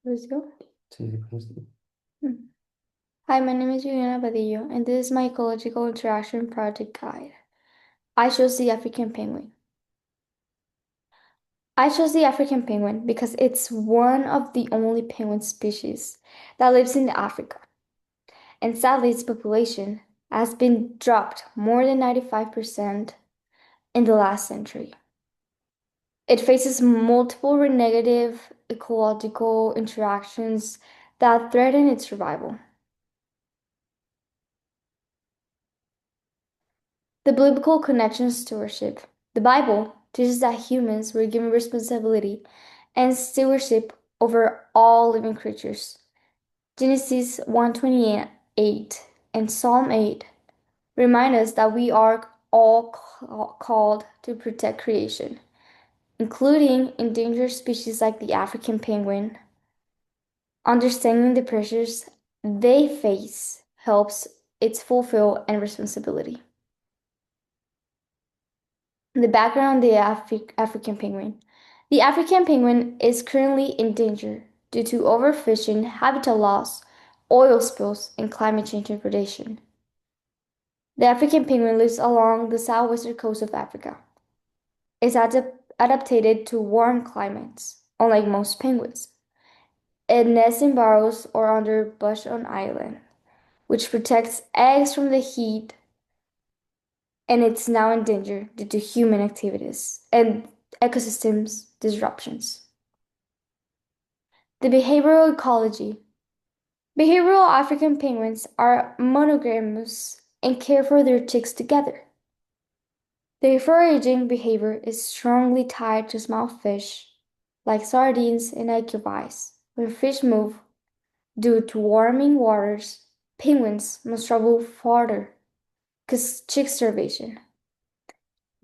Let's go. Sí, sí, pues, Mm. Hi, my name is Juliana Badillo, and this is my Ecological Interaction Project Guide. I chose the African penguin. I chose the African penguin because it's one of the only penguin species that lives in Africa, and sadly, its population has been dropped more than 95% in the last century. It faces multiple negative ecological interactions that threaten its survival. The biblical connection is stewardship. The Bible teaches that humans were given responsibility and stewardship over all living creatures. Genesis 1:28 and Psalm 8 remind us that we are all called to protect creation, including endangered species like the African penguin. Understanding the pressures they face helps it fulfill and responsibility. The background of the African penguin. The African penguin is currently in danger due to overfishing, habitat loss, oil spills, and climate change and predation. The African penguin lives along the southwestern coast of Africa. It's adapted to warm climates, unlike most penguins. It nests in burrows or under bush on island, which protects eggs from the heat, and it's now in danger due to human activities and ecosystems disruptions. The behavioral ecology. Behavioral African penguins are monogamous and care for their chicks together. Their foraging behavior is strongly tied to small fish, like sardines and anchovies. When fish move due to warming waters, penguins must travel farther because chick starvation.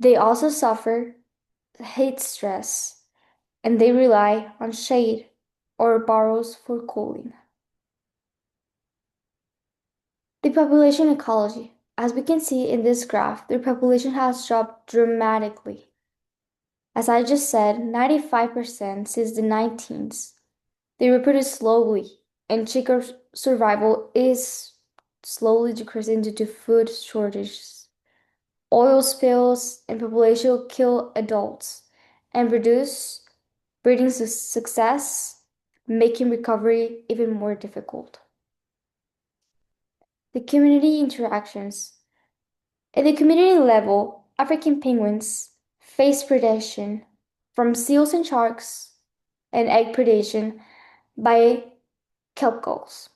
They also suffer heat stress and they rely on shade or burrows for cooling. The population ecology. As we can see in this graph, their population has dropped dramatically. As I just said, 95% since the 19s. They reproduce slowly, and chicken survival is slowly decreasing due to food shortages. Oil spills and population kill adults and reduce breeding success, making recovery even more difficult. The community interactions. At the community level, African penguins face predation from seals and sharks and egg predation by kelp gulls.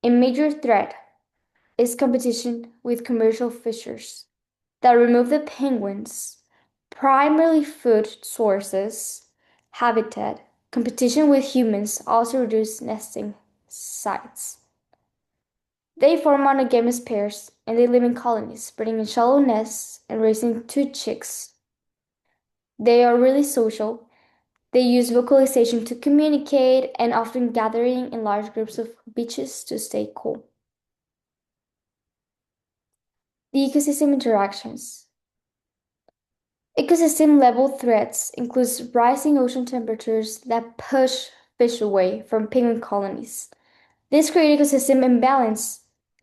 A major threat is competition with commercial fishers that remove the penguins' primarily food sources, habitat. Competition with humans also reduces nesting sites. They form monogamous pairs and they live in colonies, spreading in shallow nests and raising two chicks. They are really social. They use vocalization to communicate and often gathering in large groups of beaches to stay cool. The ecosystem interactions. Ecosystem level threats includes rising ocean temperatures that push fish away from penguin colonies. This creates ecosystem imbalance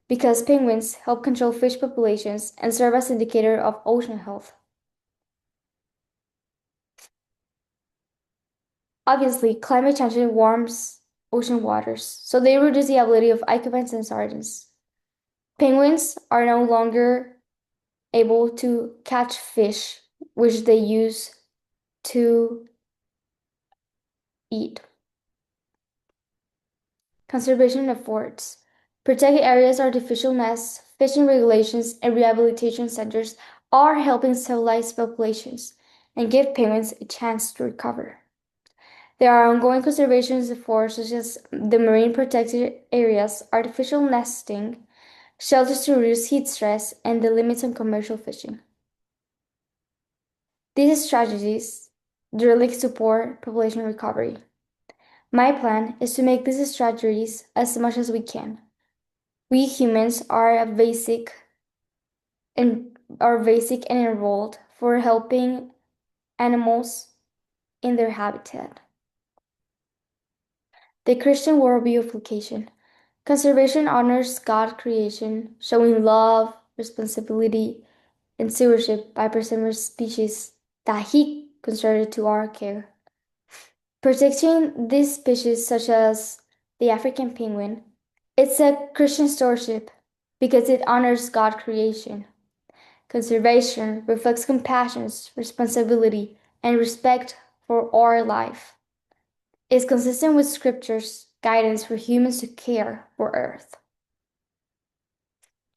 because penguins help control fish populations and serve as indicator of ocean health. Obviously, climate change warms ocean waters, so they reduce the ability of icovines and sardines. Penguins are no longer able to catch fish, which they use to eat. Conservation efforts. Protected areas, artificial nests, fishing regulations, and rehabilitation centers are helping stabilize populations and give penguins a chance to recover. There are ongoing conservation efforts such as the marine protected areas, artificial nesting, shelters to reduce heat stress, and the limits on commercial fishing. These strategies directly support population recovery. My plan is to make these strategies as much as we can. We humans are basic and enrolled for helping animals in their habitat. the Christian worldview of location. Conservation honors God's creation, showing love, responsibility, and stewardship by preserving species that He consented to our care. Protecting these species, such as the African penguin, it's a Christian stewardship because it honors God's creation. Conservation reflects compassion, responsibility, and respect for our life. It's consistent with Scripture's guidance for humans to care for Earth.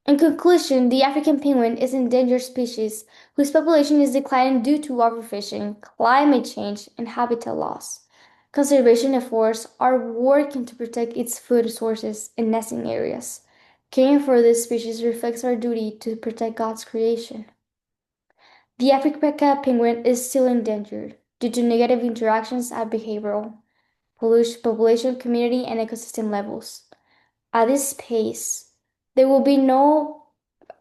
In conclusion, the African penguin is an endangered species whose population is declining due to overfishing, climate change, and habitat loss. Conservation efforts are working to protect its food sources and nesting areas. Caring for this species reflects our duty to protect God's creation. The African penguin is still endangered due to negative interactions at behavioral, population, community, and ecosystem levels. At this pace, there will be no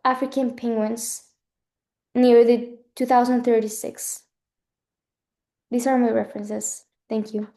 African penguins near the 2036. These are my references. Thank you.